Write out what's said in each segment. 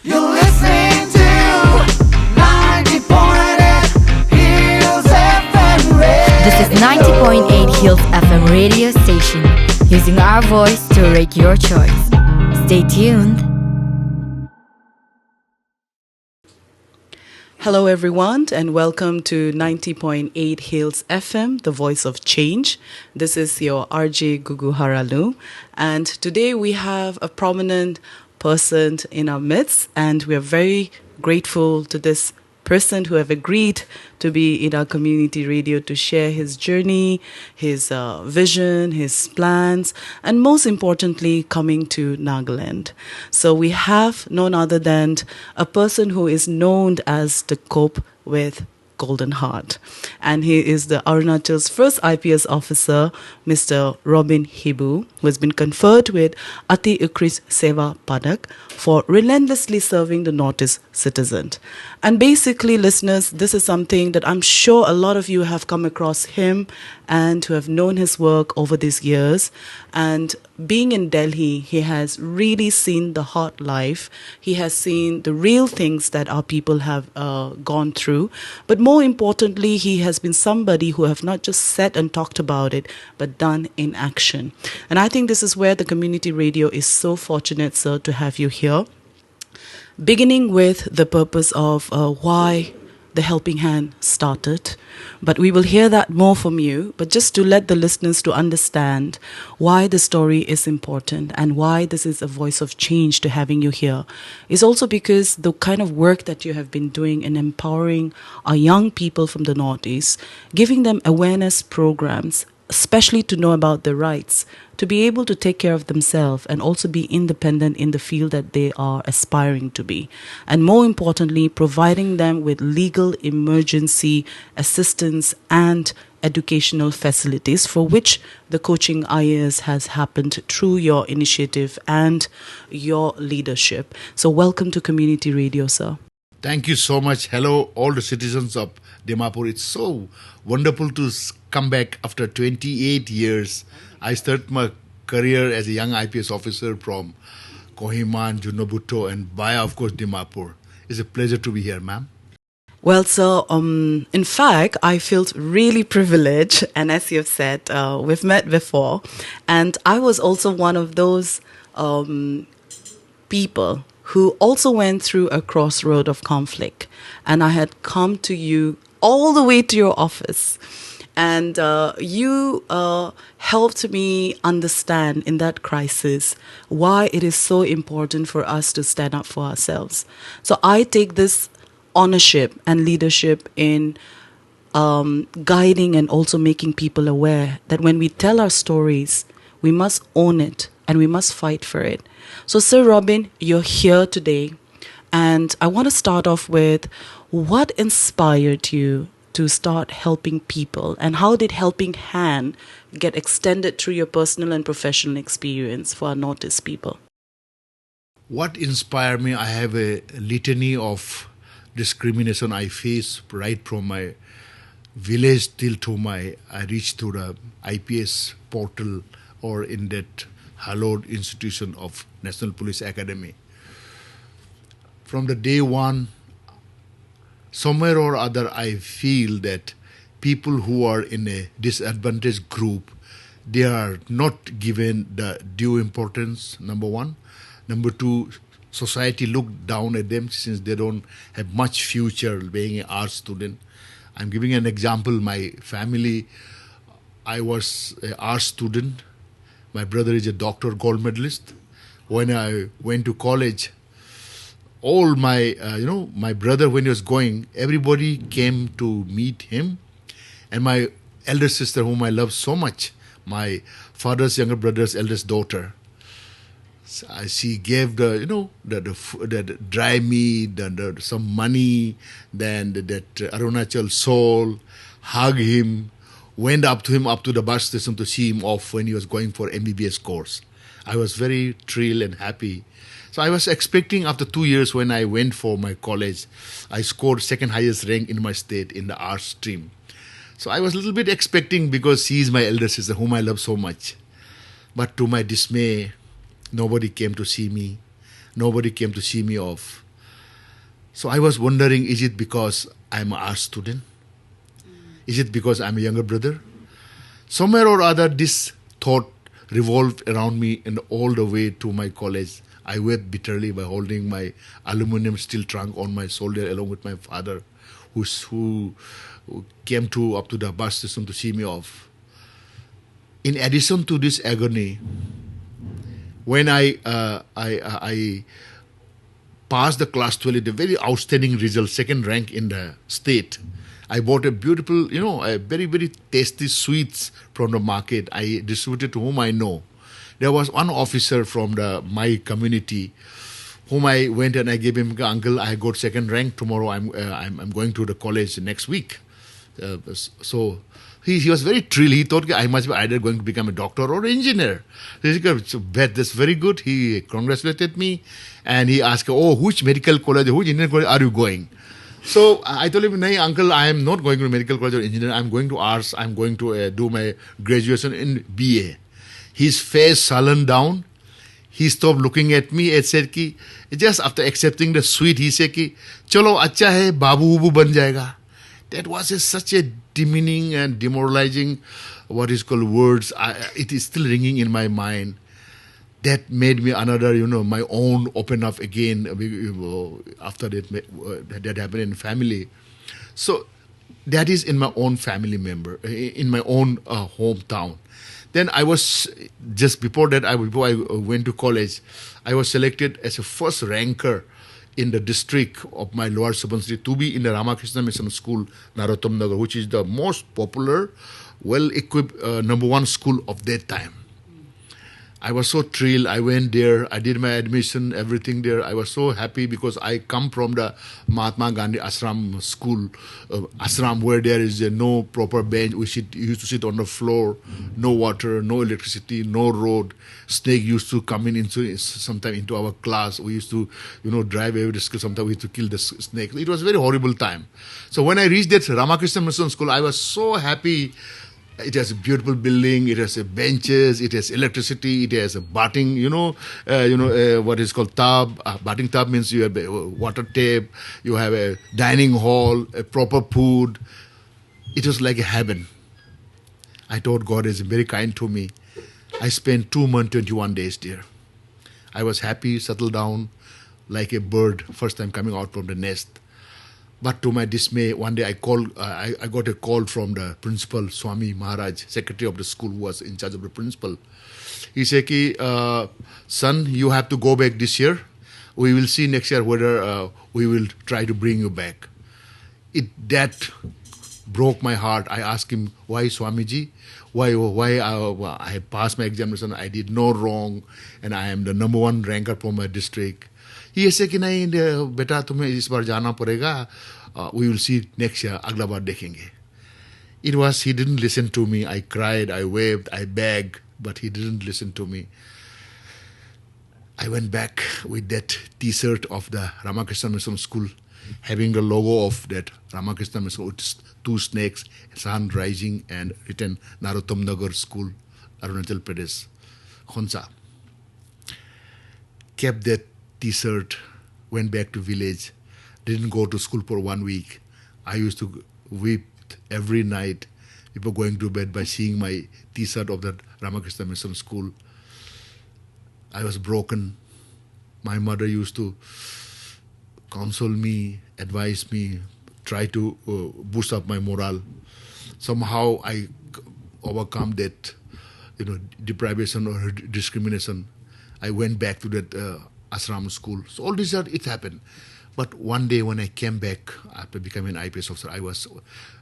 You're listening to 90.8 Hills FM Radio. This is 90.8 Hills FM radio station, using our voice to rate your choice. Stay tuned. Hello, everyone, and welcome to 90.8 Hills FM, the voice of change. This is your RJ Gugu Haralu, and today we have a prominent person in our midst, and we are very grateful to this person who have agreed to be in our community radio to share his journey, his vision, his plans, and most importantly, coming to Nagaland. So we have none other than a person who is known as the Cope with Golden Heart. And he is the Arunachal's first IPS officer, Mr. Robin Hibu, who has been conferred with Ati Utkrisht Seva Padak for relentlessly serving the Northeast citizen. And basically, listeners, this is something that I'm sure a lot of you have come across him and who have known his work over these years. And being in Delhi, he has really seen the hard life. He has seen the real things that our people have gone through. But more importantly, he has been somebody who have not just said and talked about it, but done in action. And I think this is where the community radio is so fortunate, sir, to have you here. Beginning with the purpose of why the Helping Hand started. But we will hear that more from you. But just to let the listeners to understand why the story is important and why this is a voice of change to having you here is also because the kind of work that you have been doing in empowering our young people from the Northeast, giving them awareness programs, especially to know about their rights, to be able to take care of themselves and also be independent in the field that they are aspiring to be. And more importantly, providing them with legal emergency assistance and educational facilities, for which the coaching IAS has happened through your initiative and your leadership. So welcome to Community Radio, sir. Thank you so much. Hello, all the citizens of Dimapur. It's so wonderful to come back after 28 years. I started my career as a young IPS officer from Kohima, Junobutto, and via, of course, Dimapur. It's a pleasure to be here, ma'am. Well, so in fact, I felt really privileged. And as you've said, we've met before. And I was also one of those people who also went through a crossroad of conflict. And I had come to you all the way to your office. And you helped me understand in that crisis why it is so important for us to stand up for ourselves. So I take this ownership and leadership in guiding and also making people aware that when we tell our stories, we must own it and we must fight for it. So, Sir Robin, you're here today, and I want to start off with what inspired you to start helping people, and how did Helping Hand get extended through your personal and professional experience for our Northeast people? What inspired me? I have a litany of discrimination I face right from my village till to I reached to the IPS portal or in that hallowed institution of National Police Academy. From the day one, somewhere or other, I feel that people who are in a disadvantaged group, they are not given the due importance, number one. Number two, society look down at them since they don't have much future being an art student. I'm giving an example. My family, I was an art student. My brother is a doctor, gold medalist. When I went to college, all my, my brother, when he was going, everybody came to meet him. And my elder sister, whom I love so much, my father's younger brother's eldest daughter, she gave the dry meat and some money, then that Arunachal soul, hug him, went up to him up to the bus station to see him off when he was going for MBBS course. I was very thrilled and happy. So I was expecting after 2 years when I went for my college, I scored second highest rank in my state in the arts stream. So I was a little bit expecting because she is my elder sister whom I love so much. But to my dismay, nobody came to see me. Nobody came to see me off. So I was wondering, is it because I'm an art student? Is it because I'm a younger brother? Somewhere or other, this thought revolved around me and all the way to my college. I wept bitterly by holding my aluminum steel trunk on my shoulder along with my father, who came up to the bus station to see me off. In addition to this agony, when I passed the class 12 with a very outstanding result, second rank in the state, I bought a beautiful, a very, very tasty sweets from the market. I distributed to whom I know. There was one officer from my community whom I went and I gave him, uncle, I got second rank. Tomorrow I'm going to the college next week. So he was very thrilled. He thought I must be either going to become a doctor or an engineer. He said, that's very good. He congratulated me and he asked, oh, which medical college, which engineering college are you going? So I told him, no, uncle, I am not going to medical college or engineering. I'm going to arts. I'm going to do my graduation in BA. His face sullen down. He stopped looking at me and said, ki, just after accepting the sweet, he said, ki, chalo, acha hai, babu ubu ban jayega. That was such a demeaning and demoralizing, what is called words. It is still ringing in my mind. That made me another, my own open up again after that happened in family. So that is in my own family member, in my own hometown. Then I was, just before that, before I went to college, I was selected as a first ranker in the district of my Lower Subansiri to be in the Ramakrishna Mission School, Narottam Nagar, which is the most popular, well-equipped number one school of that time. I was so thrilled. I went there. I did my admission, everything there. I was so happy because I come from the Mahatma Gandhi Ashram school, ashram where there is no proper bench. We used to sit on the floor, no water, no electricity, no road. Snake used to come sometime into our class. We used to, drive every school. Sometimes we used to kill the snake. It was a very horrible time. So when I reached that Ramakrishna Mission School, I was so happy. It has a beautiful building. It has benches. It has electricity. It has a bathing. What is called tub. Bathing tub means you have a water tap. You have a dining hall, a proper food. It was like a heaven. I thought God is very kind to me. I spent 2 months, 21 days there. I was happy, settled down, like a bird, first time coming out from the nest. But to my dismay, one day I got a call from the principal, Swami Maharaj, secretary of the school, who was in charge of the principal. He said, son, you have to go back this year. We will see next year whether we will try to bring you back. That broke my heart. I asked him, why, Swamiji? Why I had passed my examination, I did no wrong, and I am the number one ranker from my district. He said कि नहीं बेटा तुम्हें इस बार जाना पड़ेगा. We will see next year. अगला बार देखेंगे. He didn't listen to me. I cried, I wept, I begged, but he didn't listen to me. I went back with that T-shirt of the Ramakrishna Mission School, having the logo of that Ramakrishna Mission with 2 snakes, sun rising, and written Narottam Nagar School, Arunachal Pradesh, Khonsa. Kept that T-shirt, went back to village, didn't go to school for 1 week. I used to weep every night before going to bed by seeing my T-shirt of that Ramakrishna Mission School. I was broken. My mother used to counsel me, advise me, try to boost up my morale. Somehow I overcome that, deprivation or discrimination. I went back to that ashram school. So all this, it happened. But one day when I came back after becoming an IPS officer, I was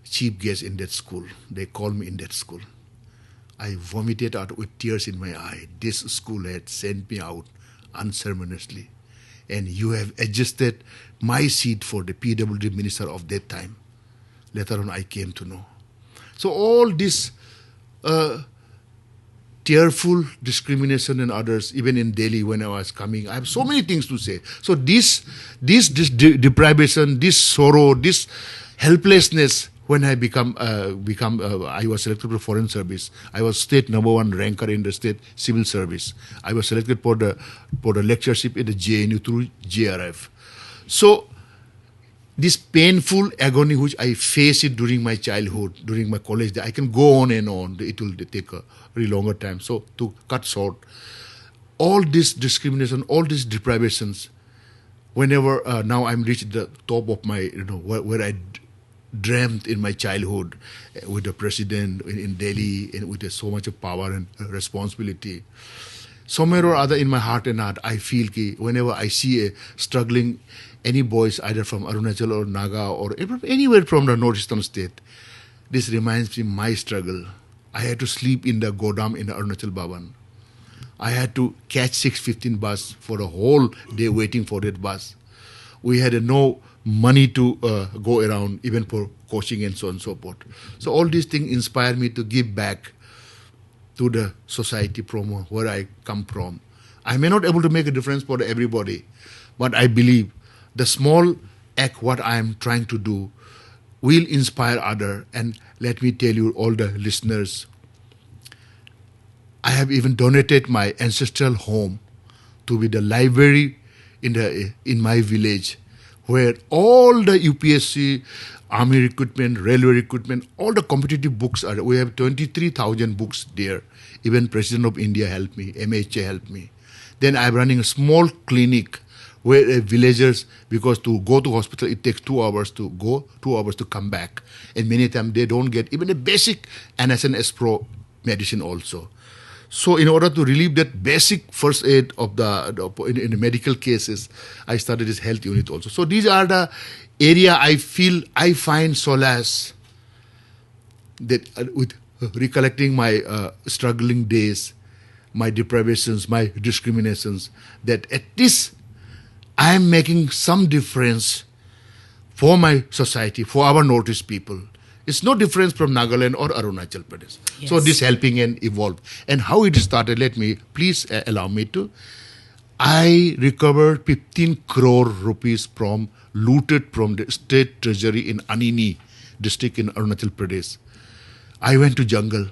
chief guest in that school. They called me in that school. I vomited out with tears in my eye. This school had sent me out unceremoniously. And you have adjusted my seat for the PWD minister of that time. Later on, I came to know. So all this tearful discrimination and others, even in Delhi when I was coming, I have so many things to say. So this deprivation, this sorrow, this helplessness, when I I was selected for foreign service. I was state number 1 ranker in the state civil service. I was selected for the lectureship in the JNU through JRF. So this painful agony which I faced it during my childhood, during my college, I can go on and on. It will take a very longer time. So to cut short, all this discrimination, all these deprivations, whenever now I'm reached the top of my, where I dreamt in my childhood with the president in Delhi and with so much of power and responsibility. Somewhere or other in my heart and heart, I feel that whenever I see a struggling any boys either from Arunachal or Naga or anywhere from the northeastern state, this reminds me of my struggle. I had to sleep in the Godam in the Arunachal Bhavan. I had to catch 6:15 bus for a whole day waiting for that bus. We had no money to go around even for coaching and so on and so forth. So all these things inspire me to give back to the society from where I come from. I may not able to make a difference for everybody, but I believe the small act what I am trying to do will inspire others. And let me tell you, all the listeners, I have even donated my ancestral home to be the library in my village, where all the UPSC, army recruitment, railway recruitment, all the competitive books are. We have 23,000 books there. Even President of India helped me, MHA helped me. Then I'm running a small clinic where villagers, because to go to hospital, it takes 2 hours to go, 2 hours to come back. And many times they don't get even a basic NSNS Pro medicine also. So in order to relieve that basic first aid of in the medical cases, I started this health unit also. So these are the area I find solace that with recollecting my struggling days, my deprivations, my discriminations, that at least I am making some difference for my society, for our Northeast people. It's no difference from Nagaland or Arunachal Pradesh. Yes. So this helping and evolve. And how it started, please allow me to. I recovered 15 crore rupees looted from the state treasury in Anini district in Arunachal Pradesh. I went to jungle.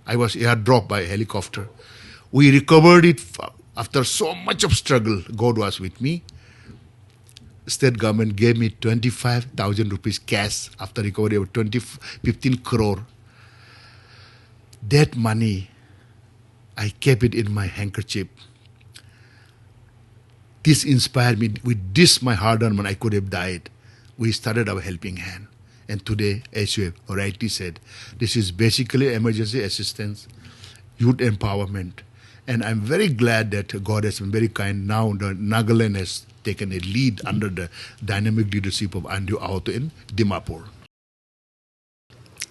I was airdropped by a helicopter. We recovered it after so much of struggle. God was with me. State government gave me 25,000 rupees cash after recovery of 15 crore. That money, I kept it in my handkerchief. This inspired me. With this, my hard-earned money, I could have died. We started our helping hand. And today, as you have rightly said, this is basically emergency assistance, youth empowerment. And I'm very glad that God has been very kind. Now the Nagaland has taken a lead under the dynamic leadership of Ati Utkrisht in Dimapur.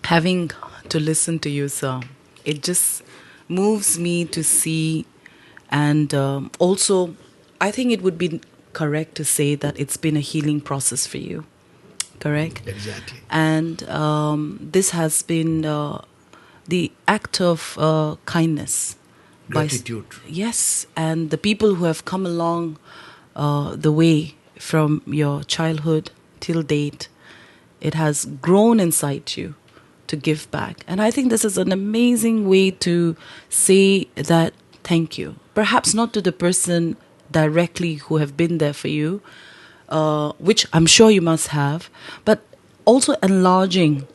Having to listen to you, sir, it just moves me to see, and also I think it would be correct to say that it's been a healing process for you, correct? Exactly. And this has been the act of kindness. Gratitude. Yes, and the people who have come along the way from your childhood till date, it has grown inside you to give back. And I think this is an amazing way to say that thank you. Perhaps not to the person directly who have been there for you, which I'm sure you must have, but also enlarging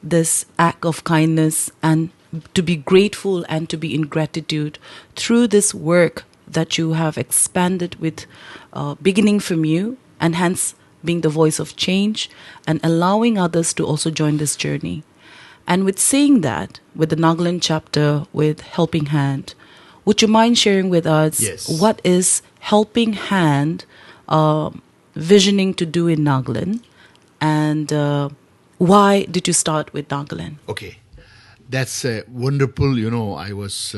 this act of kindness and to be grateful and to be in gratitude through this work that you have expanded with, beginning from you, and hence being the voice of change and allowing others to also join this journey. And with saying that, with the Nagaland chapter, with Helping Hand, would you mind sharing with us what is Helping Hand visioning to do in Nagaland, and why did you start with Nagaland? Okay. That's wonderful. I was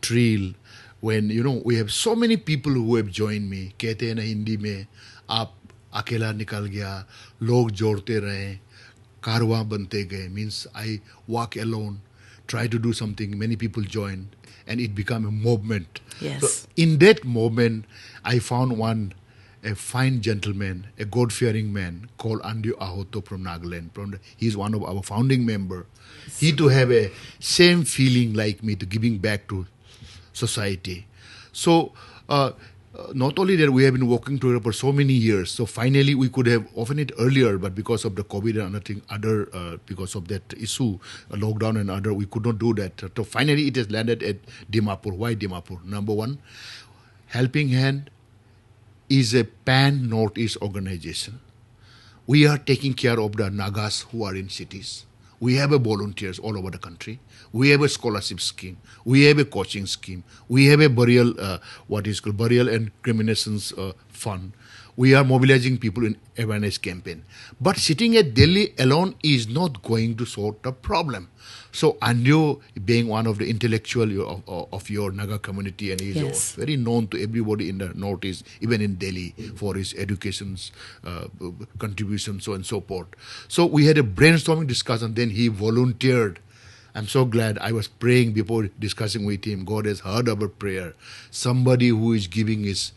thrilled when, we have so many people who have joined me. कहते हैं ना हिंदी में, आप अकेला निकल गया, लोग जोड़ते रहे, कारवां बनते गए. Means I walk alone, try to do something, many people joined, and it became a movement. Yes. So in that movement, I found a fine gentleman, a God-fearing man called Ati Utkrisht from Nagaland. He's one of our founding member. He too have a same feeling like me to giving back to society. So not only that, we have been working together for so many years. So finally, we could have offered it earlier, but because of the COVID and because of that issue, lockdown and other, we could not do that. So finally, it has landed at Dimapur. Why Dimapur? Number one, Helping Hand is a pan-Northeast organization. We are taking care of the Nagas who are in cities. We have a volunteers all over the country. We have a scholarship scheme. We have a coaching scheme. We have a burial and cremations fund. We are mobilizing people in awareness campaign. But sitting at Delhi alone is not going to sort the problem. So Anju, being one of the intellectual of your Naga community, and he is very known to everybody in the Northeast, even in Delhi, for his education's contribution, so and so forth. So we had a brainstorming discussion. Then he volunteered. I'm so glad. I was praying before discussing with him. God has heard our prayer. Somebody who is giving his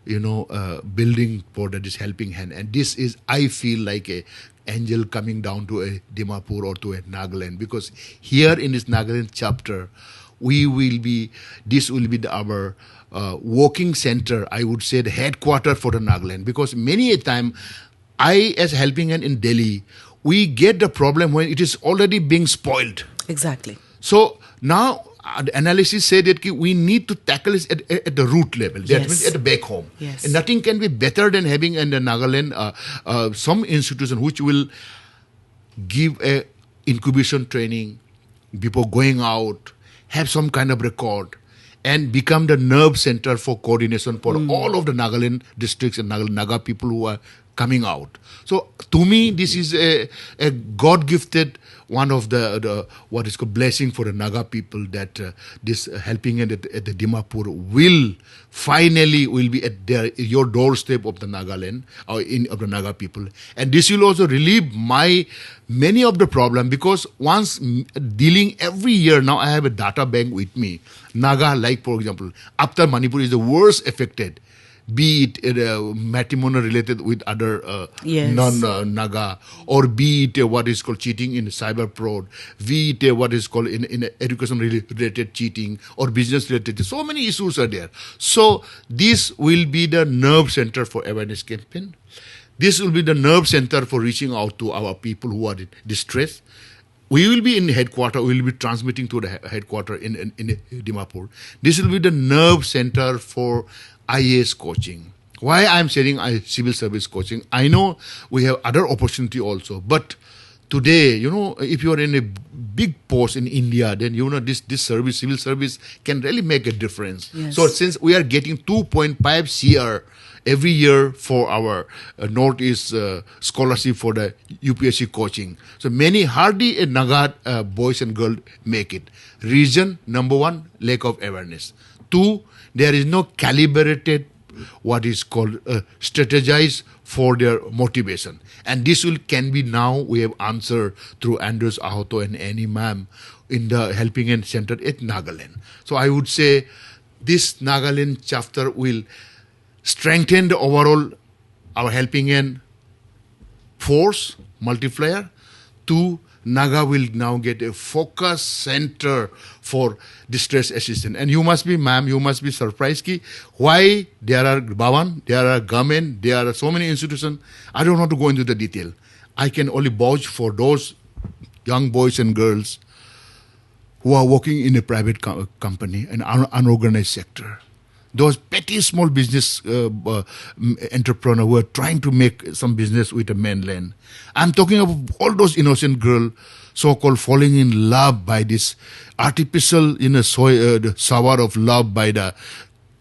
building for that is Helping Hand. And this is, I feel like a angel coming down to a Dimapur or to a Nagaland, because here in this Nagaland chapter, this will be our working center, I would say the headquarter for the Nagaland, because many a time, I as Helping Hand in Delhi, we get the problem when it is already being spoiled. Exactly. So now, the analysis said that we need to tackle it at the root level. That means at the back home. Yes. And nothing can be better than having in the Nagaland some institution which will give a incubation training before going out, have some kind of record, and become the nerve center for coordination for all of the Nagaland districts and Naga people who are coming out. So to me, this is a God-gifted one of the what is called blessing for the Naga people, that this Helping Hand at the Dimapur will finally be at your doorstep of the Nagaland or of the Naga people, and this will also relieve many of the problem, because once dealing every year now, I have a data bank with me. Naga, like for example, Upper Manipur is the worst affected. Be it matrimony related with other non-Naga, or be it what is called cheating in cyber fraud, be it what is called in education related cheating, or business related. So many issues are there. So this will be the nerve center for awareness campaign. This will be the nerve center for reaching out to our people who are in distress. We will be in headquarters. We will be transmitting to the headquarters in Dimapur. This will be the nerve center for IAS coaching. Why I'm saying civil service coaching? I know we have other opportunity also, but today, if you are in a big post in India, then this service, civil service, can really make a difference. Yes. So since we are getting 2.5 CR every year for our Northeast scholarship for the UPSC coaching, so many hardly Naga boys and girls make it. Reason number one, lack of awareness. Two, there is no calibrated, what is called strategize for their motivation. And this can be now, we have answered through Andrews Ahoto and Annie Ma'am in the Helping Hand Center at Nagaland. So I would say this Nagaland chapter will strengthen the overall, our Helping Hand force, multiplier. Two, Naga will now get a focus center for distress assistance. And you must be surprised why there are Bhavan, there are government, there are so many institutions. I don't want to go into the detail. I can only vouch for those young boys and girls who are working in a private company, an unorganized sector. Those petty small business entrepreneurs who are trying to make some business with the mainland. I'm talking about all those innocent girls, so-called falling in love by this artificial shower of love by the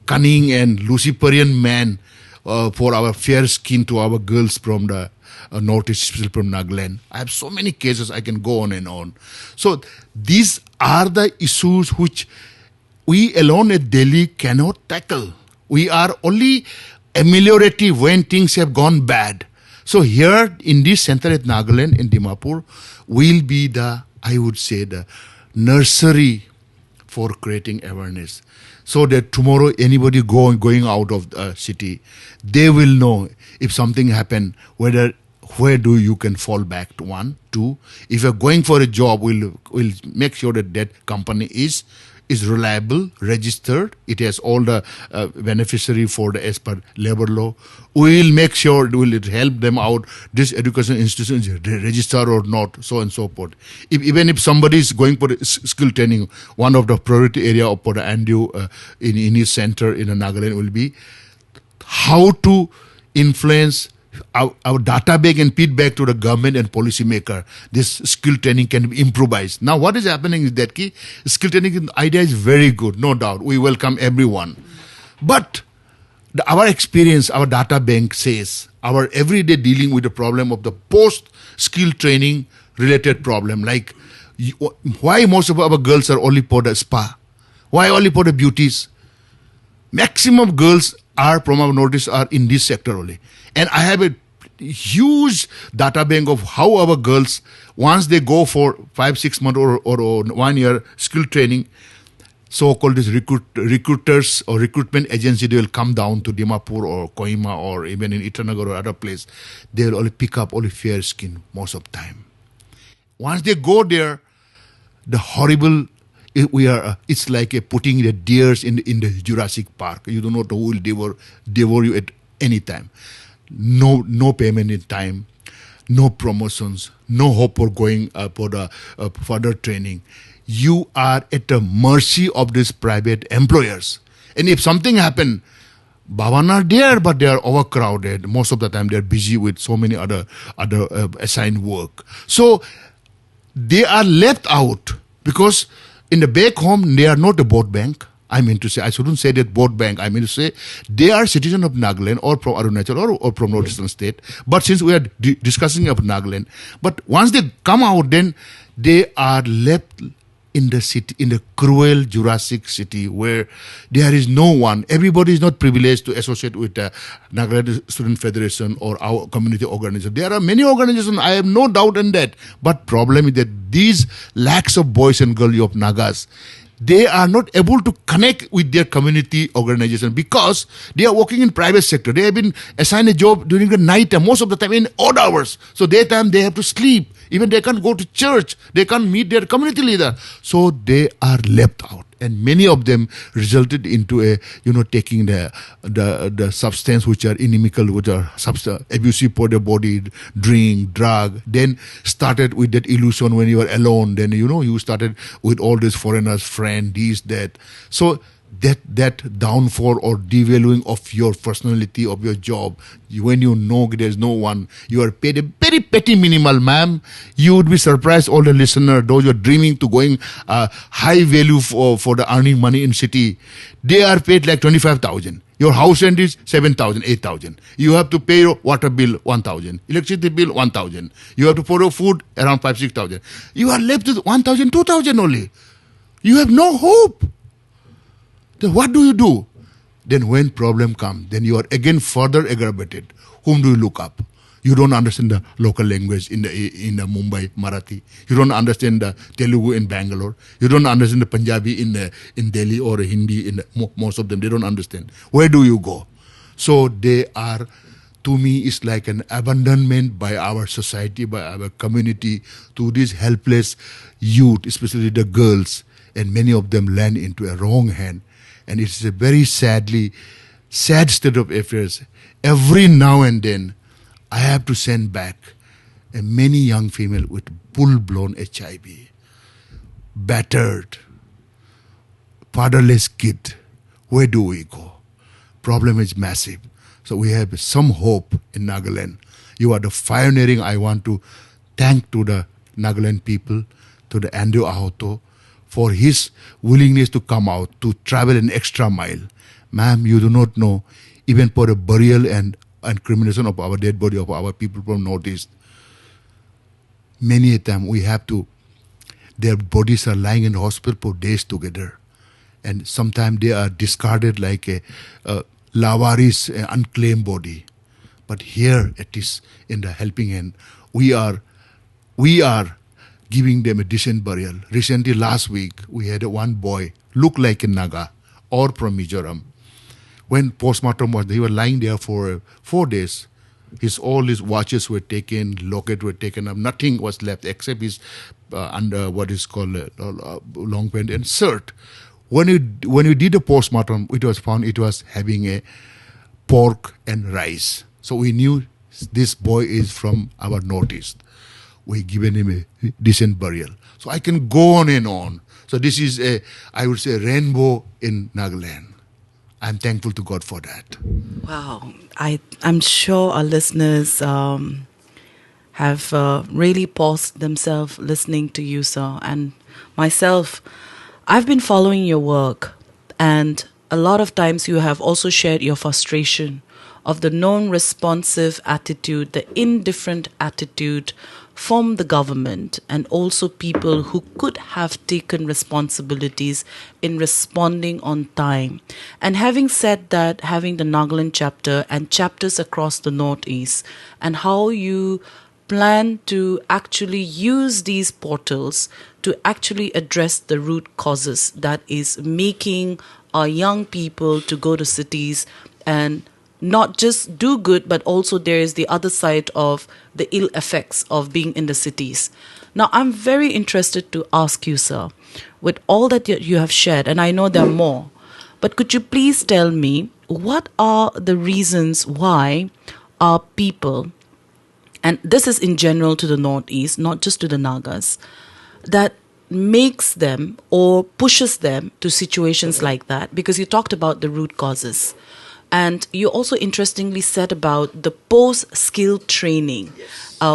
cunning and Luciferian man for our fair skin to our girls from the Northeast, especially from Nagaland. I have so many cases, I can go on and on. So these are the issues which we alone at Delhi cannot tackle. We are only ameliorative when things have gone bad. So here in this center at Nagaland in Dimapur will be the nursery for creating awareness. So that tomorrow anybody going out of the city, they will know if something happened, where do you can fall back to. One, two, if you're going for a job, we'll make sure that company is is reliable, registered. It has all the beneficiary for the as per labor law. We will make sure we will help them out. This education institution is registered or not, so and so forth. Even if somebody is going for skill training, one of the priority area of for the ANDU in his center in Nagaland will be how to influence our data bank and feedback to the government and policymaker. This skill training can be improvised. Now, what is happening is that skill training idea is very good, no doubt. We welcome everyone. But our experience, our data bank says, our everyday dealing with the problem of the post-skill training related problem, like why most of our girls are only for the spa? Why only for the beauties? Maximum girls are from our notice are in this sector only. And I have a huge data bank of how our girls, once they go for 5-6 months or 1 year skill training, so-called these recruiters or recruitment agency, they will come down to Dimapur or Kohima or even in Itanagar or other place. They will only pick up only fair skin most of the time. Once they go there, the horrible, it's like putting the deers in the Jurassic Park. You don't know who will devour you at any time. No payment in time, no promotions, no hope for going for the further training. You are at the mercy of these private employers. And if something happen, Bhavan are there, but they are overcrowded. Most of the time, they are busy with so many other assigned work. So they are left out because in the back home, they are not a vote bank. I mean to say, I shouldn't say that vote bank. I mean to say, they are citizens of Nagaland or from Arunachal or from northeastern state. But since we are discussing about Nagaland, but once they come out, then they are left in the city, in the cruel Jurassic city where there is no one. Everybody is not privileged to associate with the Nagaland Student Federation or our community organization. There are many organizations, I have no doubt in that. But problem is that these lakhs of boys and girls of Nagas, they are not able to connect with their community organization because they are working in private sector. They have been assigned a job during the night time, most of the time in odd hours. So daytime they have to sleep. Even they can't go to church. They can't meet their community leader. So they are left out. And many of them resulted into taking the substance which are inimical, which are abusive for the body, drink, drug. Then started with that illusion when you were alone. Then, you started with all these foreigners, friend, this, that. So that downfall or devaluing of your personality, of your job, when you know there's no one, you are paid a very petty minimal, ma'am. You would be surprised, all the listeners, those who are dreaming to going high value for the earning money in city, they are paid like 25,000. Your house rent is 7,000, 8,000. You have to pay your water bill 1,000, electricity bill 1,000. You have to pay your food around 5,000-6,000. You are left with 1,000, 2,000 only. You have no hope. Then what do? Then when problem comes, then you are again further aggravated. Whom do you look up? You don't understand the local language in the Mumbai Marathi. You don't understand the Telugu in Bangalore. You don't understand the Punjabi in Delhi or Hindi. Most of them, they don't understand. Where do you go? So they are, to me, it's like an abandonment by our society, by our community to these helpless youth, especially the girls. And many of them land into a wrong hand. And it's a very sad state of affairs. Every now and then, I have to send back many young female with full-blown HIV, battered, fatherless kid. Where do we go? Problem is massive. So we have some hope in Nagaland. You are the pioneering. I want to thank to the Nagaland people, to the Andu Ahoto, for his willingness to come out, to travel an extra mile. Ma'am, you do not know, even for the burial and cremation of our dead body of our people from Northeast, many a time we have to, their bodies are lying in the hospital for days together. And sometimes they are discarded like a lawaris, unclaimed body. But here it is in the helping hand. We are giving them a decent burial. Recently, last week, we had one boy, look like a Naga, or from Mizoram. When postmortem was, he was lying there for 4 days. All his watches were taken, locket were taken up. Nothing was left except his under what is called long pant and shirt. When you did a postmortem, it was found it was having a pork and rice. So we knew this boy is from our northeast. We given him a decent burial. So I can go on and on. So this is I would say, a rainbow in Nagaland. I'm thankful to God for that. Wow. I'm sure our listeners have really paused themselves listening to you, sir. And myself, I've been following your work. And a lot of times you have also shared your frustration of the non-responsive attitude, the indifferent attitude from the government and also people who could have taken responsibilities in responding on time. And having said that, having the Nagaland chapter and chapters across the Northeast, and how you plan to actually use these portals to actually address the root causes that is making our young people to go to cities and not just do good, but also there is the other side of the ill effects of being in the cities. Now, I'm very interested to ask you, sir, with all that you have shared, and I know there are more, but could you please tell me what are the reasons why our people, and this is in general to the Northeast, not just to the Nagas, that makes them or pushes them to situations like that? Because you talked about the root causes. And you also interestingly said about the post-skill training,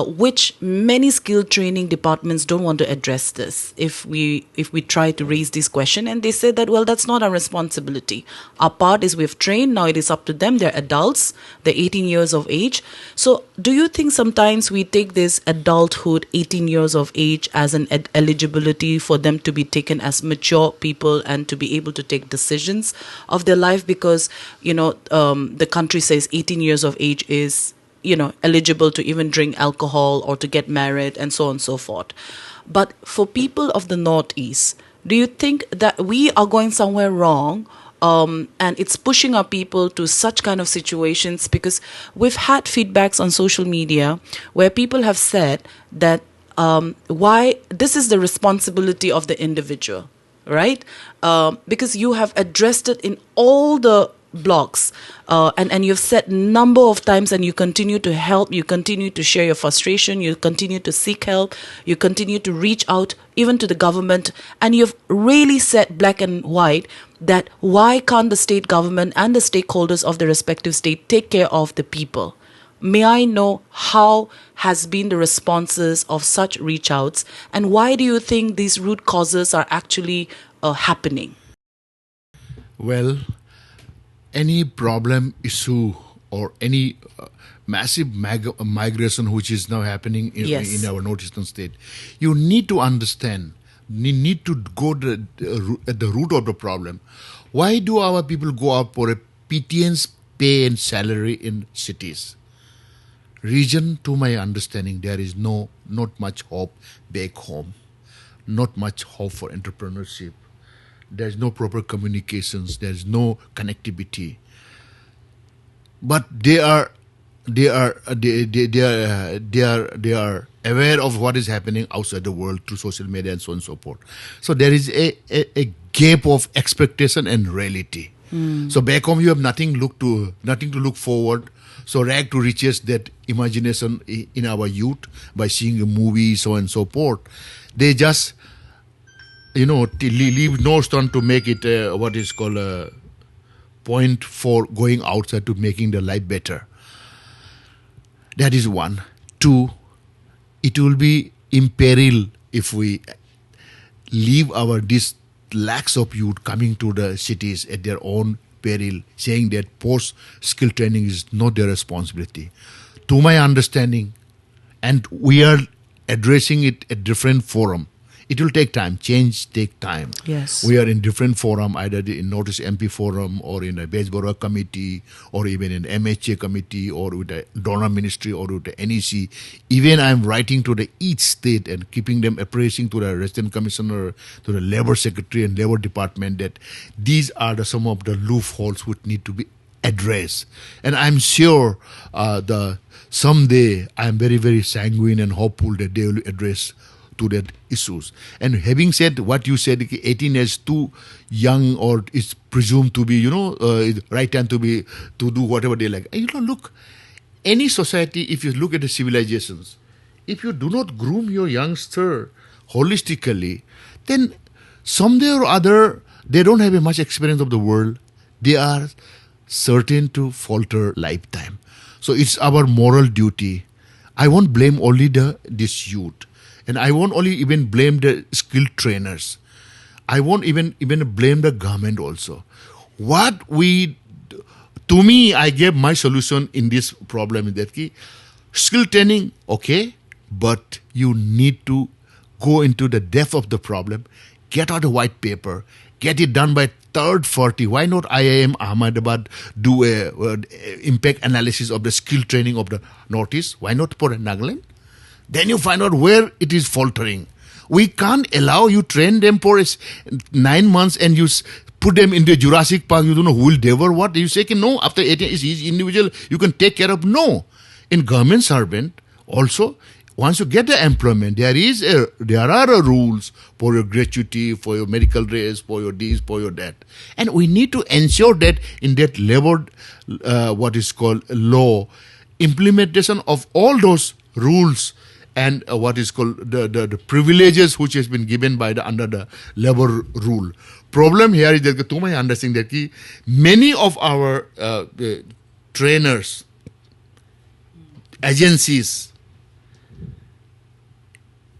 which many skill training departments don't want to address this if we try to raise this question. And they say that, well, that's not our responsibility. Our part is we've trained, now it is up to them. They're adults, they're 18 years of age. So do you think sometimes we take this adulthood, 18 years of age, as an eligibility for them to be taken as mature people and to be able to take decisions of their life? Because, the country says 18 years of age is, eligible to even drink alcohol or to get married and so on and so forth. But for people of the Northeast, do you think that we are going somewhere wrong? And it's pushing our people to such kind of situations, because we've had feedbacks on social media where people have said that why this is the responsibility of the individual, right? Because you have addressed it in all the blogs, and you've said number of times, and you continue to help, you continue to share your frustration, you continue to seek help, you continue to reach out even to the government, and you've really said black and white that why can't the state government and the stakeholders of the respective state take care of the people? May I know how has been the responses of such reach outs, and why do you think these root causes are actually happening? Well, any problem issue or any massive migration which is now happening in our northeastern state, you need to understand, you need to go at the root of the problem. Why do our people go out for a pittance pay and salary in cities? Reason, to my understanding, there is not much hope back home, not much hope for entrepreneurship. There's no proper communications. There's no connectivity. But they are aware of what is happening outside the world through social media and so on and so forth. So there is a gap of expectation and reality. So back home you have nothing to look forward. So rag to riches, that imagination in our youth by seeing a movie, so on and so forth. They just leave no stone to make it what is called a point for going outside to making their life better. That is one. Two, it will be imperil if we leave this lakhs of youth coming to the cities at their own peril, saying that post-skill training is not their responsibility. To my understanding, and we are addressing it at different forum. It will take time. Change take time. Yes. We are in different forum, either in Notice MP forum or in a Bezborough committee or even in MHA committee or with the donor ministry or with the NEC. Even I'm writing to each state and keeping them appraising to the resident commissioner, to the labor secretary and labor department that these are some of the loopholes which need to be addressed. And I'm sure someday I'm very, very sanguine and hopeful that they will address to that issues. And having said what you said, 18 is too young or is presumed to be, right time to do whatever they like. And look, any society, if you look at the civilizations, if you do not groom your youngster holistically, then someday or other, they don't have a much experience of the world. They are certain to falter lifetime. So it's our moral duty. I won't blame only this youth. And I won't only even blame the skilled trainers. I won't even blame the government also. To me, I gave my solution in this problem. That skill training, okay, but you need to go into the depth of the problem, get out a white paper, get it done by third party. Why not IIM Ahmedabad do a impact analysis of the skill training of the Northeast? Why not for Nagaland? Then you find out where it is faltering. We can't allow you train them for 9 months and you put them in the Jurassic Park. You don't know who will devour what. You say, no, after 18 is each individual, you can take care of. No. In government servant, also, once you get the employment, there are rules for your gratuity, for your medical raise, for your this, for your that. And we need to ensure that in that labor, what is called law, implementation of all those rules and what is called the privileges which has been given by under the labor rule. Problem here is that, to my understanding, that many of our trainers, agencies,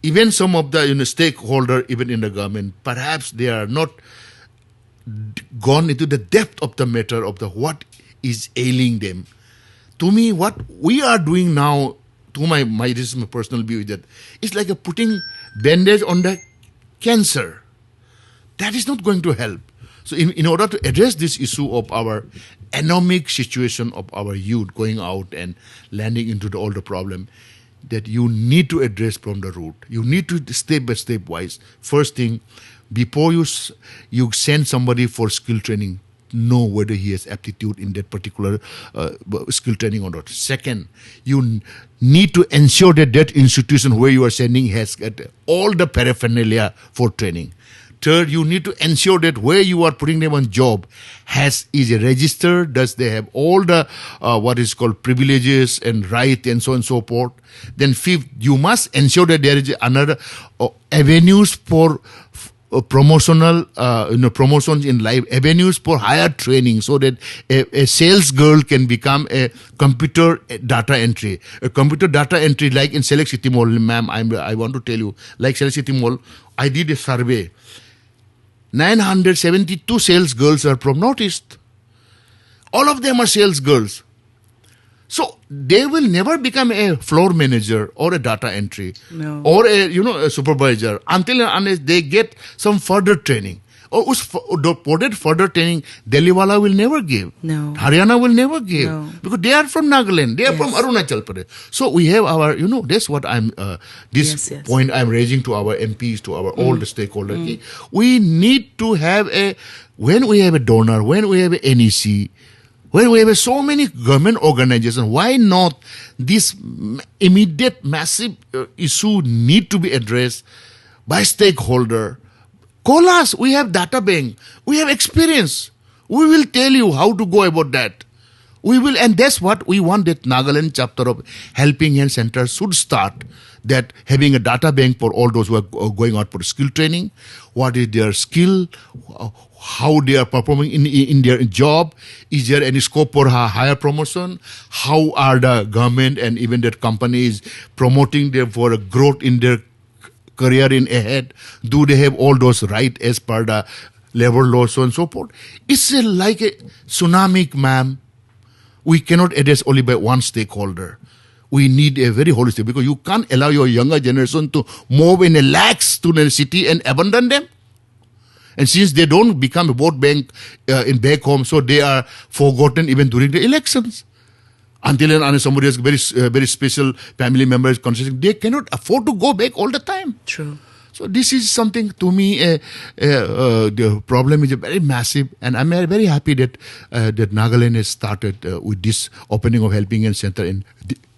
even some of the stakeholder, even in the government, perhaps they are not gone into the depth of the matter of what is ailing them. To me, what we are doing now, to this is my personal view, that it's like putting bandage on the cancer. That is not going to help. So in order to address this issue of our economic situation of our youth going out and landing into all the problem, that you need to address from the root. You need to step by step wise. First thing, before you send somebody for skill training, know whether he has aptitude in that particular skill training or not. Second, you need to ensure that that institution where you are sending has got all the paraphernalia for training. Third, you need to ensure that where you are putting them on job is registered, does they have all the what is called privileges and right and so on and so forth. Then fifth, you must ensure that there is another avenues for promotional promotions in life, avenues for higher training, so that a sales girl can become a computer data entry. A computer data entry, like in Select City Mall, ma'am, I want to tell you, like Select City Mall, I did a survey. 972 sales girls are from Northeast. All of them are sales girls. So they will never become a floor manager or a data entry or a supervisor until and unless they get some further training. Or further training Delhiwala will never give. No. Haryana will never give. No. Because they are from Nagaland. They are from Arunachal Pradesh. So we have our, that's what I'm, point I'm raising to our MPs, to our all the stakeholders. We need to have when we have a donor, when we have a NEC, when we have so many government organizations, why not this immediate massive issue need to be addressed by stakeholder? Call us. We have data bank. We have experience. We will tell you how to go about that. We will, and that's what we want, that Nagaland chapter of Helping Hand Center should start, that having a data bank for all those who are going out for skill training, what is their skill, how they are performing in their job, is there any scope for higher promotion, how are the government and even their companies promoting them for a growth in their career in ahead, do they have all those rights as per the labor law, so on and so forth. It's like a tsunami, ma'am. We cannot address only by one stakeholder. We need a very holistic, because you can't allow your younger generation to move in a lakhs to the city and abandon them. And since they don't become a vote bank in back home, so they are forgotten even during the elections. Until and unless somebody has very special family members, they cannot afford to go back all the time. True. So this is something, to me, the problem is very massive, and I'm very happy that Nagaland has started with this opening of Helping Hand Center in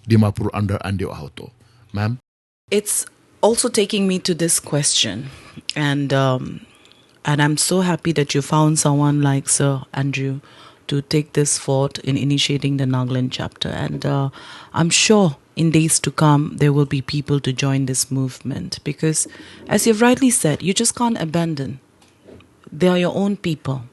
Dimapur under Andio Auto. Ma'am? It's also taking me to this question, and I'm so happy that you found someone like Sir Andrew to take this forth in initiating the Nagaland chapter. And I'm sure in days to come there will be people to join this movement, because, as you've rightly said, you just can't abandon. They are your own people.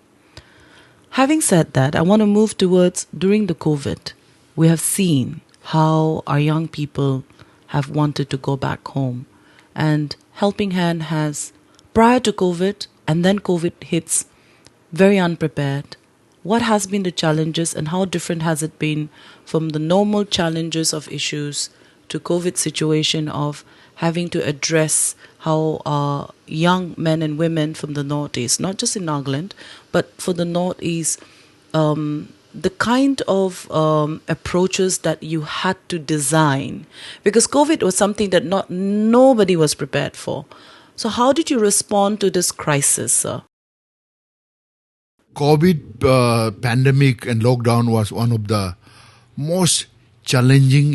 Having said that, I want to move towards during the COVID. We have seen how our young people have wanted to go back home. And Helping Hand has, prior to COVID, and then COVID hits, very unprepared. What has been the challenges, and how different has it been from the normal challenges of issues to COVID situation of having to address how young men and women from the Northeast, not just in Nagaland, but for the Northeast, the kind of approaches that you had to design, because COVID was something that nobody was prepared for. So how did you respond to this crisis, sir? COVID pandemic and lockdown was one of the most challenging,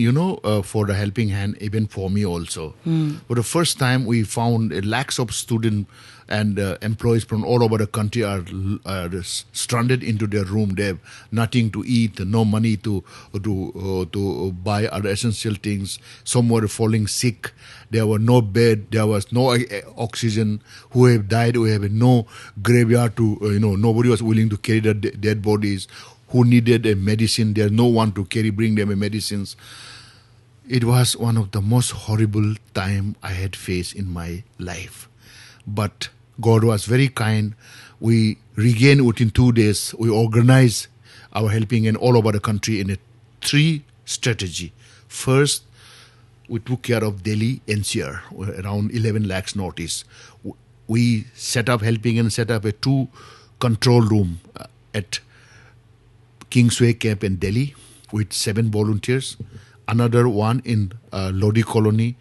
for the Helping Hand, even for me also. For the first time, we found lakhs of students and employees from all over the country are stranded into their room. They have nothing to eat, no money to buy other essential things. Some were falling sick. There were no bed. There was no oxygen. Who have died, who have no graveyard to, nobody was willing to carry the dead bodies. Who needed a medicine, there's no one to bring them a medicines. It was one of the most horrible time I had faced in my life. But God was very kind. We regained within 2 days. We organized our Helping Hand all over the country in a 3 strategy. First, we took care of Delhi NCR, around 11 lakhs Northeast. We set up Helping Hand, set up a 2 control room at Kingsway Camp in Delhi with 7 volunteers. Another one in Lodi Colony,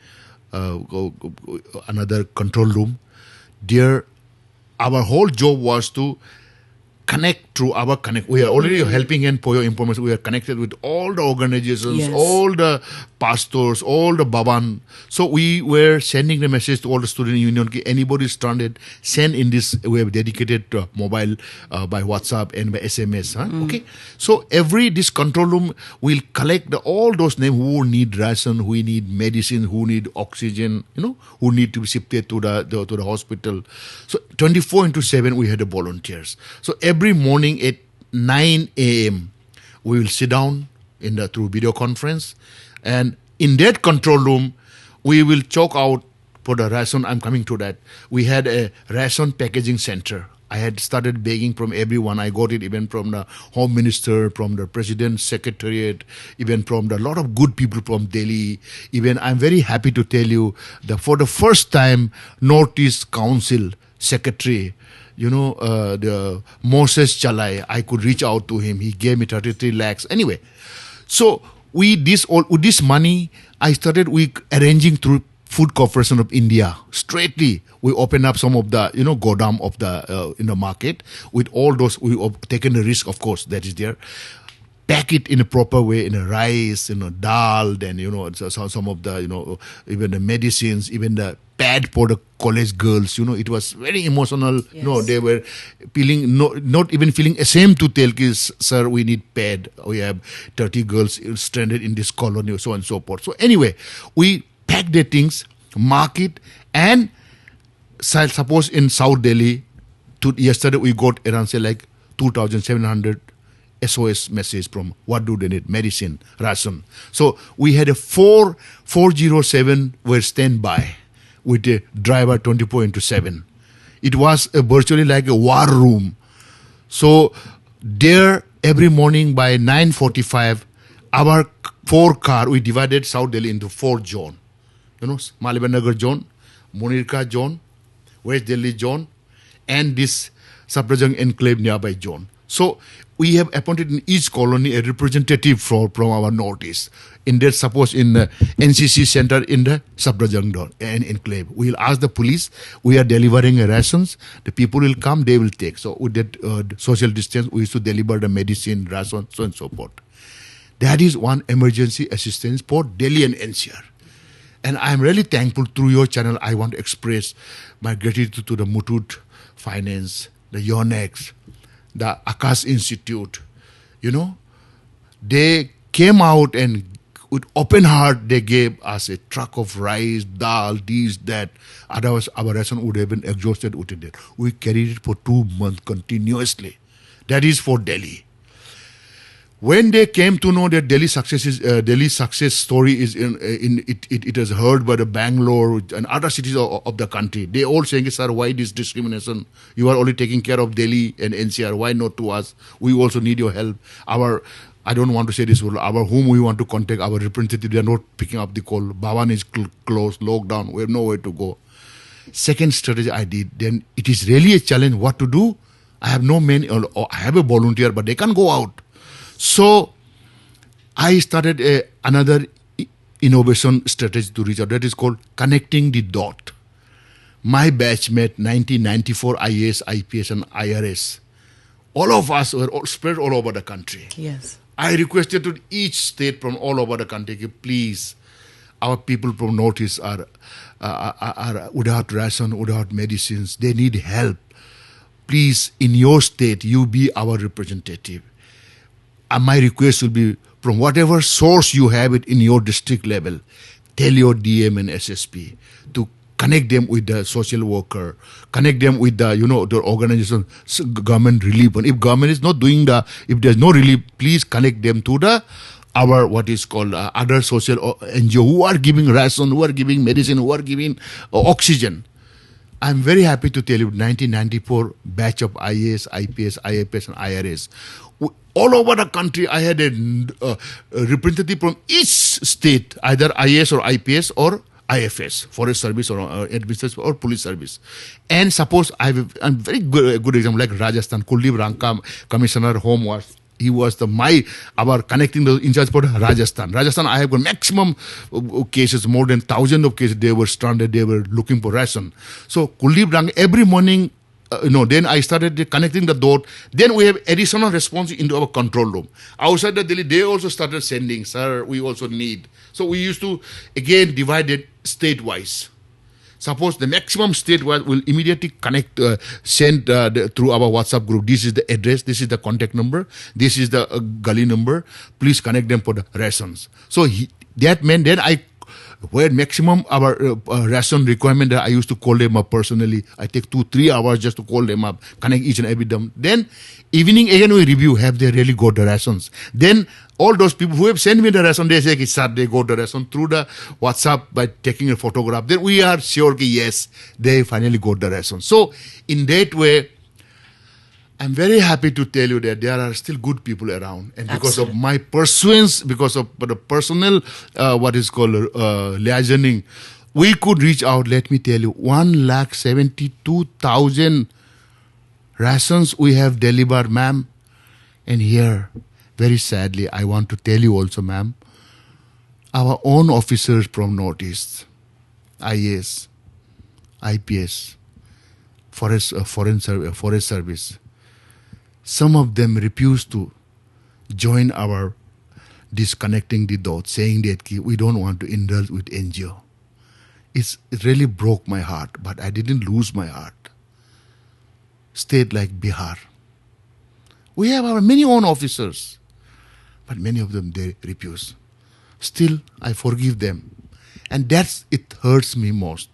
another control room. There, our whole job was to connect through our connect. We are already Helping Hand, for your information. We are connected with all the organizations, Yes. all the pastors, all the baban. So we were sending the message to all the student union. Anybody stranded, send in this. We have dedicated mobile by WhatsApp and by SMS. Okay. So this control room will collect all those names who need ration, who need medicine, who need oxygen. Who need to be shifted to the hospital. So 24/7 we had the volunteers. So every morning at 9 a.m. we will sit down through video conference, and in that control room we will chalk out for the ration. I'm coming to that. We had a ration packaging center. I had started begging from everyone. I got it even from the Home Minister, from the President's Secretariat, even from a lot of good people from Delhi. Even I'm very happy to tell you that for the first time, Northeast Council Secretary, the Moses Chalai, I could reach out to him. He gave me 33 lakhs. Anyway, so with this money, I started arranging through Food Corporation of India. Straightly, we open up some of the, godam of the, in the market. With all those, we have taken the risk, of course, that is there. Pack it in a proper way, in a rice, dal, then, some of the, even the medicines, even the pad for the college girls, it was very emotional. Yes. They were feeling, not even feeling ashamed to tell kids, sir, we need pad. We have 30 girls stranded in this colony, so on and so forth. So anyway, we pack the things, mark it, and suppose in South Delhi, yesterday we got around 2,700 SOS message from what do they need? Medicine, ration. So we had a 407 were standby with a driver 24/7. It was virtually like a war room. So there every morning by 9:45, our 4 car, we divided South Delhi into 4 zones. Malibanagar zone, Munirka zone, West Delhi zone, and this Saprajang enclave nearby zone. So we have appointed in each colony a representative from our Northeast. In that, suppose in the NCC center in the Saprajang enclave, we will ask the police, we are delivering rations, the people will come, they will take. So with that social distance, we used to deliver the medicine, ration, so on and so forth. That is one emergency assistance for Delhi and NCR. And I'm really thankful through your channel. I want to express my gratitude to the Muthoot Finance, the Yonex, the Akash Institute. You know, they came out and with open heart, they gave us a truck of rice, dal, this, that. Otherwise, our ration would have been exhausted with it. We carried it for 2 months continuously. That is for Delhi. When they came to know that Delhi success story is it is heard by the Bangalore and other cities of the country, they all saying, sir, why this discrimination? You are only taking care of Delhi and NCR. Why not to us? We also need your help. I don't want to say this word. Our whom we want to contact, our representative, they are not picking up the call. Bhavan is closed, locked down. We have nowhere to go. Second strategy I did. Then it is really a challenge. What to do? I have no men. Or I have a volunteer, but they can't go out. So I started another innovation strategy to reach out. That is called connecting the dot. My batchmate, 1994 IAS, IPS and IRS. All of us were spread all over the country. Yes. I requested to each state from all over the country, please, our people from Northeast are without ration, without medicines. They need help. Please, in your state, you be our representative. And my request will be, from whatever source you have it in your district level, tell your DM and SSP to connect them with the social worker, connect them with the, the organization, government relief. And if government is not doing if there's no relief, please connect them to our what is called other social NGO who are giving ration, who are giving medicine, who are giving oxygen. I'm very happy to tell you, 1994 batch of IAS, IPS, IFS and IRS. All over the country, I had a representative from each state, either IAS or IPS or IFS, Forest Service or Administrative or Police Service. And suppose I have a very good example like Rajasthan, Kuldeep Rangka, Commissioner Home he was our connecting the in charge for Rajasthan. Rajasthan, I have got maximum cases, more than thousands of cases. They were stranded, they were looking for ration. So Kuldeep Rangka, every morning, then I started connecting the dot. Then we have additional response into our control room. Outside the Delhi, they also started sending, sir, we also need. So we used to, again, divide it state-wise. Suppose the maximum state-wise will immediately connect, send through our WhatsApp group. This is the address, this is the contact number, this is the gully number. Please connect them for the rations. So that meant then where maximum our ration requirement, I used to call them up personally. I take 2-3 hours just to call them up, connect each and every them. Then evening again we review, have they really got the rations? Then all those people who have sent me the ration, they say, sir, they got the ration through the WhatsApp by taking a photograph. Then we are sure, yes, they finally got the ration. So in that way, I'm very happy to tell you that there are still good people around. And because of my pursuance, because of the personal, what is called liaisoning, we could reach out, let me tell you, 172,000 rations we have delivered, ma'am. And here, very sadly, I want to tell you also, ma'am, our own officers from Northeast, IAS, IPS, Forest Service, some of them refuse to join our disconnecting the dots, saying that we don't want to indulge with NGO. It really broke my heart, but I didn't lose my heart. State like Bihar, we have our many own officers, but many of them, they refuse. Still, I forgive them. And it hurts me most.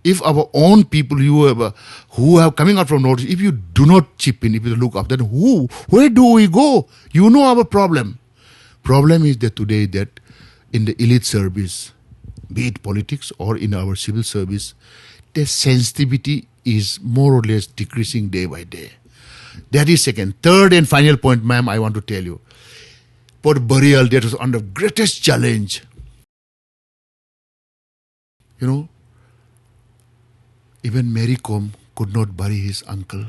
If our own people who have coming out from North, if you do not chip in, if you look up, then where do we go? You know our problem. Problem is that today that in the elite service, be it politics or in our civil service, the sensitivity is more or less decreasing day by day. That is second. Third and final point, ma'am, I want to tell you. For burial, that was under greatest challenge. Even Mary Kom could not bury his uncle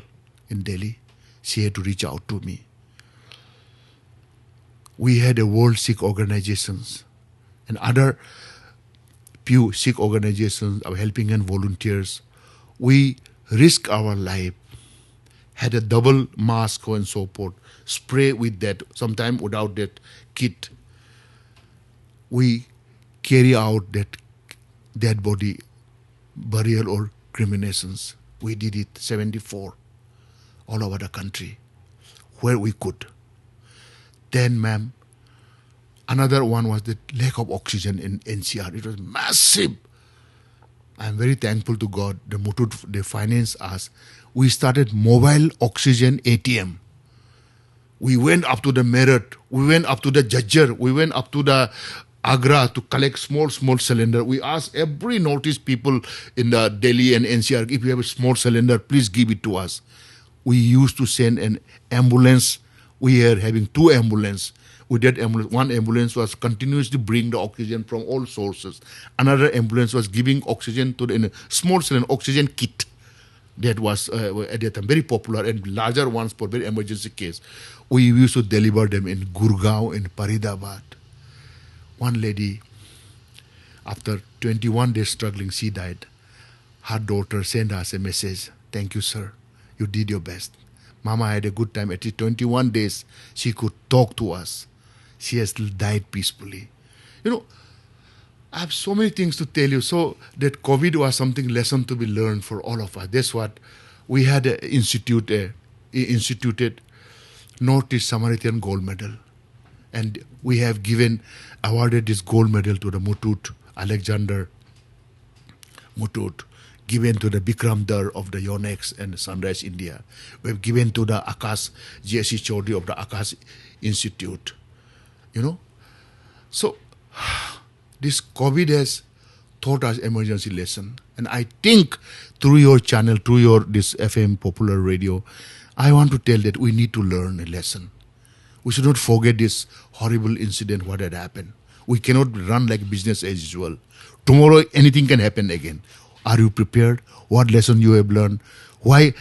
in Delhi. She had to reach out to me. We had a World Sikh organizations and other few Sikh organizations of helping and volunteers. We risk our life, had a double mask and so forth, spray with that, sometime without that kit. We carry out that dead body burial or cremations. We did it 74 all over the country where we could. Then, ma'am, another one was the lack of oxygen in NCR. It was massive. I'm very thankful to God. The Mutut, they financed us. We started mobile oxygen ATM. We went up to the Meerut. We went up to the Jajjar. We went up to the Agra to collect small cylinder. We asked every Northeast people in the Delhi and NCR, if you have a small cylinder, please give it to us. We used to send an ambulance. We are having 2 ambulances. With that ambulance, one ambulance was continuously bring the oxygen from all sources. Another ambulance was giving oxygen to the in a small cylinder oxygen kit. That was at that time very popular, and larger ones for very emergency case. We used to deliver them in Gurgaon, in Faridabad. One lady, after 21 days struggling, she died. Her daughter sent us a message. Thank you, sir. You did your best. Mama had a good time. At least 21 days, she could talk to us. She has died peacefully. You know, I have so many things to tell you. So that COVID was something lesson to be learned for all of us. That's what we had instituted Northeast Samaritan Gold Medal. And we have awarded this gold medal to the Mutut, Alexander Mutut, given to the Bikram Dar of the Yonex and Sunrise India. We have given to the Akash, J.C. Chaudhary of the Akash Institute. You know? So, this COVID has taught us emergency lesson. And I think through your channel, through this FM popular radio, I want to tell that we need to learn a lesson. We should not forget this horrible incident, what had happened. We cannot run like business as usual. Tomorrow, anything can happen again. Are you prepared? What lesson you have learned? Why?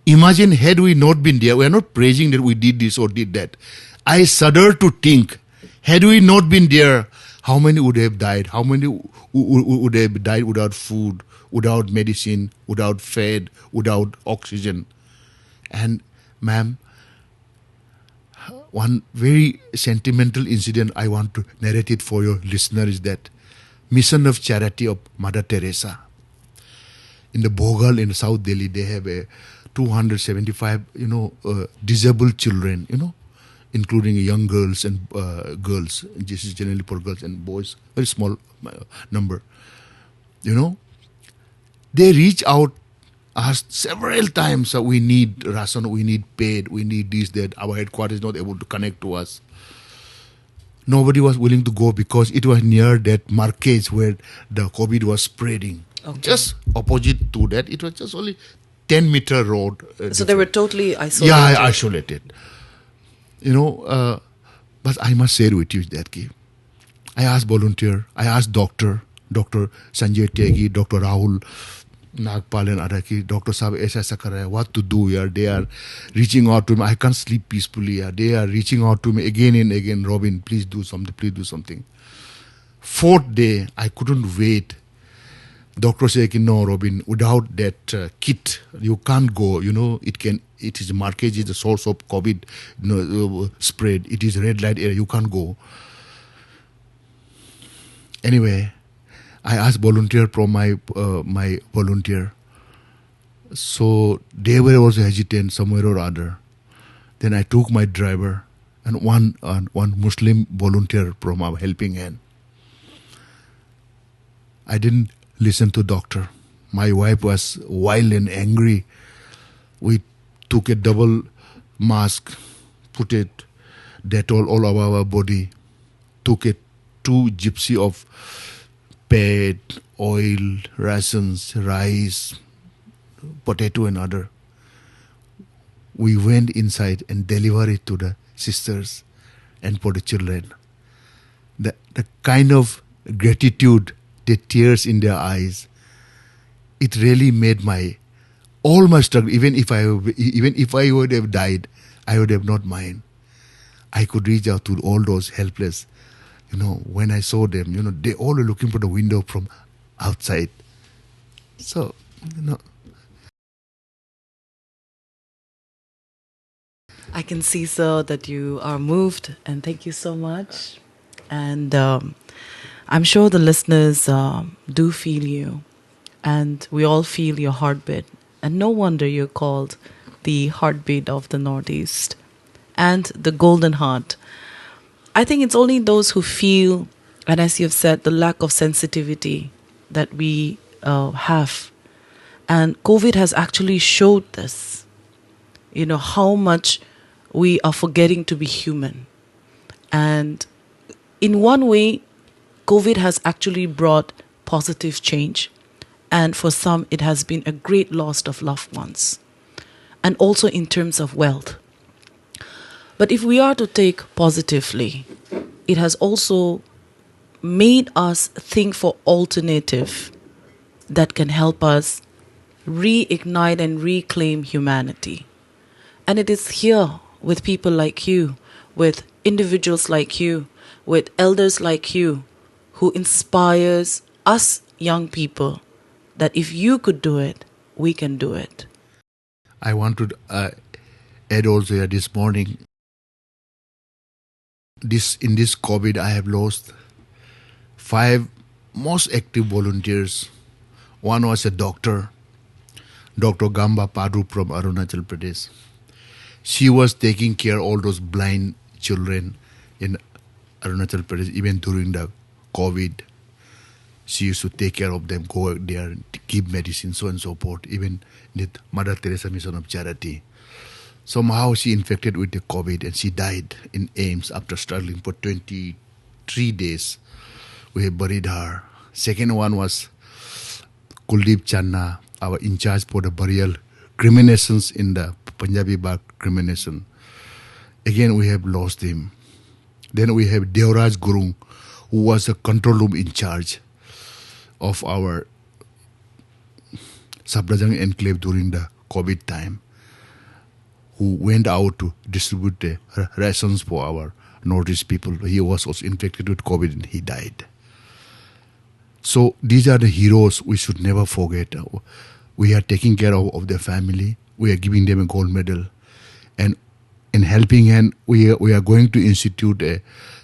Imagine had we not been there, we are not praising that we did this or did that. I shudder to think, had we not been there, how many would have died? How many would have died without food, without medicine, without food, without oxygen? And, ma'am, one very sentimental incident I want to narrate it for your listener is that Mission of Charity of Mother Teresa. In the Bhogal in South Delhi, they have a 275, disabled children, including young girls and girls. This is generally for girls and boys, very small number. They reach out, asked several times, we need ration, we need paid, we need this, that. Our headquarters is not able to connect to us. Nobody was willing to go because it was near that markets where the COVID was spreading. Okay. Just opposite to that, it was just only 10-meter road. So they were totally isolated. Yeah, isolated. But I must share with you that key. I asked volunteer, I asked Dr. Sanjay Tegi, Dr. Rahul Nagpal and Araki, Dr. Saab aisa kar rahe hai, what to do here. They are reaching out to me. I can't sleep peacefully here. They are reaching out to me again and again. Robin, please do something, please do something. 4th day, I couldn't wait. Doctor said, no, Robin, without that kit, you can't go. It is market is the source of COVID spread. It is red light area. You can't go. Anyway, I asked volunteer from my volunteer. So they were also hesitant somewhere or other. Then I took my driver and one Muslim volunteer from our helping hand. I didn't listen to doctor. My wife was wild and angry. We took a double mask, put it Dettol all over our body, took it 2 gypsy of pad, oil, rations, rice, potato and other. We went inside and delivered it to the sisters and for the children. The kind of gratitude, the tears in their eyes, it really made all my struggle. Even if I would have died, I would have not mind. I could reach out to all those helpless. When I saw them, they all were looking for the window from outside. So, I can see, sir, that you are moved, and thank you so much. And I'm sure the listeners do feel you, and we all feel your heartbeat. And no wonder you're called the heartbeat of the Northeast and the Golden Heart. I think it's only those who feel, and as you've said, the lack of sensitivity that we have. And COVID has actually showed this, how much we are forgetting to be human. And in one way, COVID has actually brought positive change. And for some, it has been a great loss of loved ones. And also in terms of wealth. But if we are to take positively, it has also made us think for alternative that can help us reignite and reclaim humanity. And it is here with people like you, with individuals like you, with elders like you, who inspires us young people that if you could do it, we can do it. I want to add also here this morning, in this COVID, I have lost 5 most active volunteers. One was a doctor, Dr. Gamba Padu from Arunachal Pradesh. She was taking care of all those blind children in Arunachal Pradesh, even during the COVID. She used to take care of them, go there, give medicine, so on and so forth, even with Mother Teresa Mission of Charity. Somehow she infected with the COVID and she died in AIMS after struggling for 23 days. We have buried her. Second one was Kuldeep Channa, our in charge for the burial cremations in the Punjabi Bagh cremation. Again, we have lost him. Then we have Devraj Gurung, who was the control room in charge of our Sabrajang enclave during the COVID time, who went out to distribute the rations for our Northeast people. He was also infected with COVID and he died. So these are the heroes we should never forget. We are taking care of their family. We are giving them a gold medal. And in helping hand, we are going to institute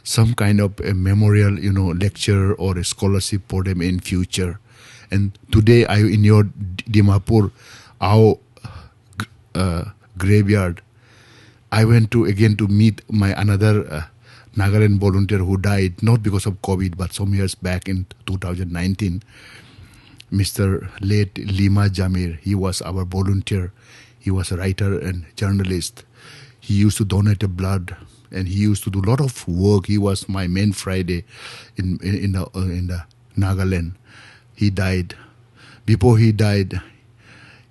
some kind of a memorial, lecture or a scholarship for them in future. And today, in your Dimapur, our graveyard, I went to meet my another Nagaland volunteer who died, not because of COVID, but some years back in 2019. Mr. late Lima Jamir, he was our volunteer. He was a writer and journalist. He used to donate the blood and he used to do a lot of work. He was my main Friday in the Nagaland. He died. Before he died,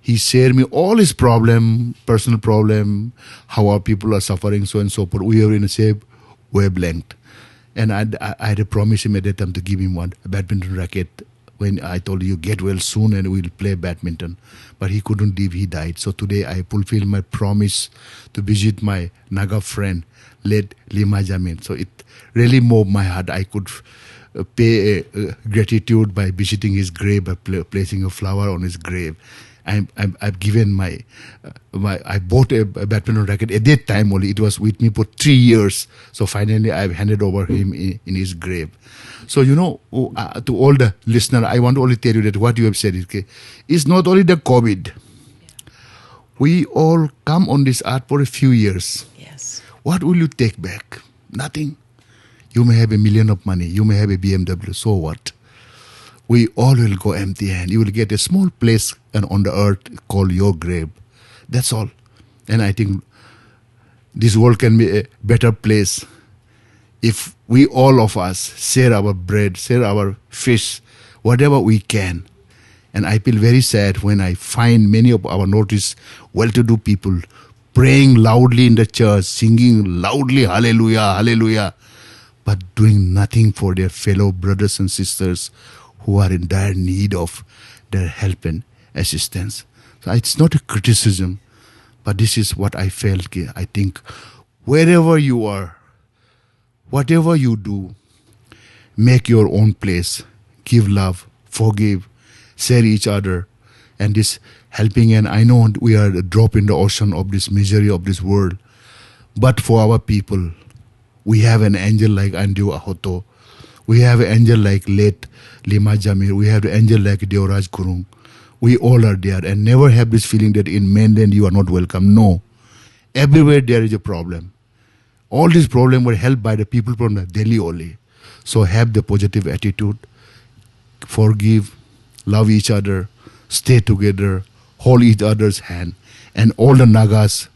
he shared me all his personal problem, how our people are suffering, so and so forth. We were in the same wavelength. And I had to promise him at that time to give him one badminton racket when I told you, get well soon and we'll play badminton. But he couldn't leave, he died. So today I fulfill my promise to visit my Naga friend, late Lima Jamin. So it really moved my heart. I could pay gratitude by visiting his grave, by placing a flower on his grave. I've given I bought a badminton racket at that time only. It was with me for 3 years. So finally I've handed over him in his grave. So, to all the listeners, I want to only tell you that what you have said is not only the COVID. We all come on this earth for a few years. Yes. What will you take back? Nothing. You may have $1 million of money. You may have a BMW. So what? We all will go empty hand. You will get a small place on the earth called your grave. That's all. And I think this world can be a better place if we, all of us, share our bread, share our fish, whatever we can. And I feel very sad when I find many of our Northeast well-to-do people praying loudly in the church, singing loudly, hallelujah, hallelujah, but doing nothing for their fellow brothers and sisters who are in dire need of their help and assistance. So it's not a criticism, but this is what I felt. I think wherever you are, whatever you do, make your own place, give love, forgive, share each other, and this helping. And I know we are a drop in the ocean of this misery of this world, but for our people, we have an angel like Andrew Ahoto, We have an angel like late Lima Jamir. We have the angel like Deoraj Kurung. We all are there, and never have this feeling that in mainland you are not welcome. No. Everywhere there is a problem. All these problems were helped by the people from the Delhi only. So have the positive attitude, forgive, love each other, stay together, hold each other's hand. And all the Nagas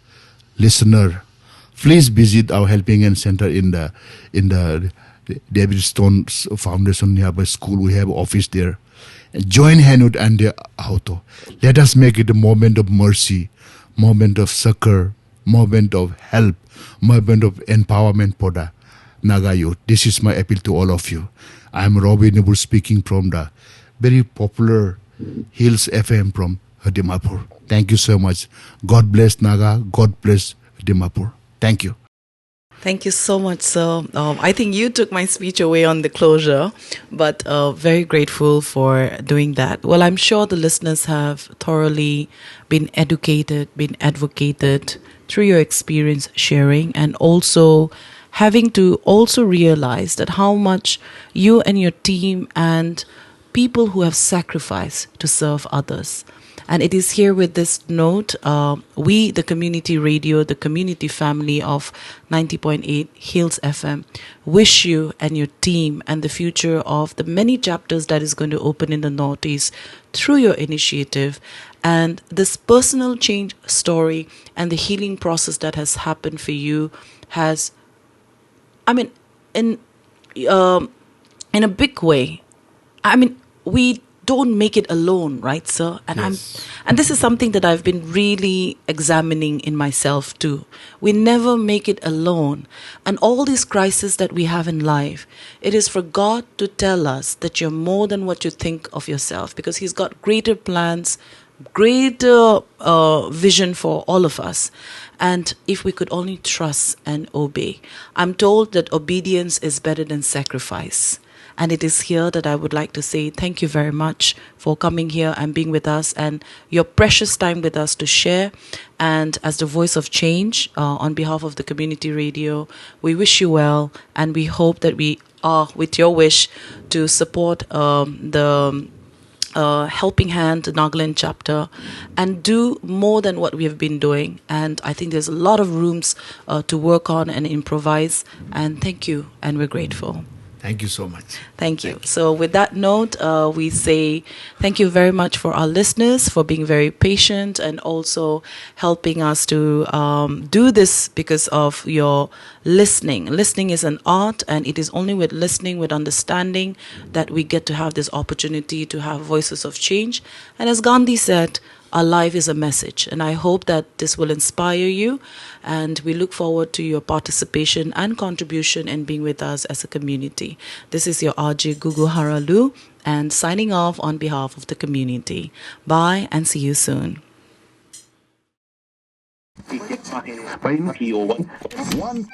listener, please visit our Helping Hand Center in the David Stone Foundation nearby school. We have office there. And join hand with Andy Auto. Let us make it a moment of mercy, moment of succor, moment of help, moment of empowerment for the Naga youth. This is my appeal to all of you. I am Robbie Nibur speaking from the very popular Hills FM from Dimapur. Thank you so much. God bless Naga. God bless Dimapur. Thank you. Thank you so much, sir. I think you took my speech away on the closure, but very grateful for doing that. Well, I'm sure the listeners have thoroughly been educated, been advocated through your experience sharing, and also having to also realize that how much you and your team and people who have sacrificed to serve others. And it is here with this note, we, the community radio, the community family of 90.8 Hills FM, wish you and your team and the future of the many chapters that is going to open in the Northeast through your initiative, and this personal change story and the healing process that has happened for you has, in a big way, we don't make it alone, right, sir? And Yes. and this is something that I've been really examining in myself too. We never make it alone. And all these crises that we have in life, it is for God to tell us that you're more than what you think of yourself, because He's got greater plans, greater vision for all of us. And if we could only trust and obey. I'm told that obedience is better than sacrifice. And it is here that I would like to say thank you very much for coming here and being with us and your precious time with us to share. And as the voice of change, on behalf of the community radio, we wish you well, and we hope that we are, with your wish, to support the Helping Hand, the Nagaland chapter, and do more than what we have been doing. And I think there's a lot of rooms to work on and improvise. And thank you, and we're grateful. Thank you so much. Thank you. So with that note, we say thank you very much for our listeners for being very patient and also helping us to do this because of your listening. Listening is an art, and it is only with listening, with understanding, that we get to have this opportunity to have voices of change. And as Gandhi said, our life is a message, and I hope that this will inspire you, and we look forward to your participation and contribution in being with us as a community. This is your RJ Gugu Haralu, and signing off on behalf of the community. Bye, and see you soon. One.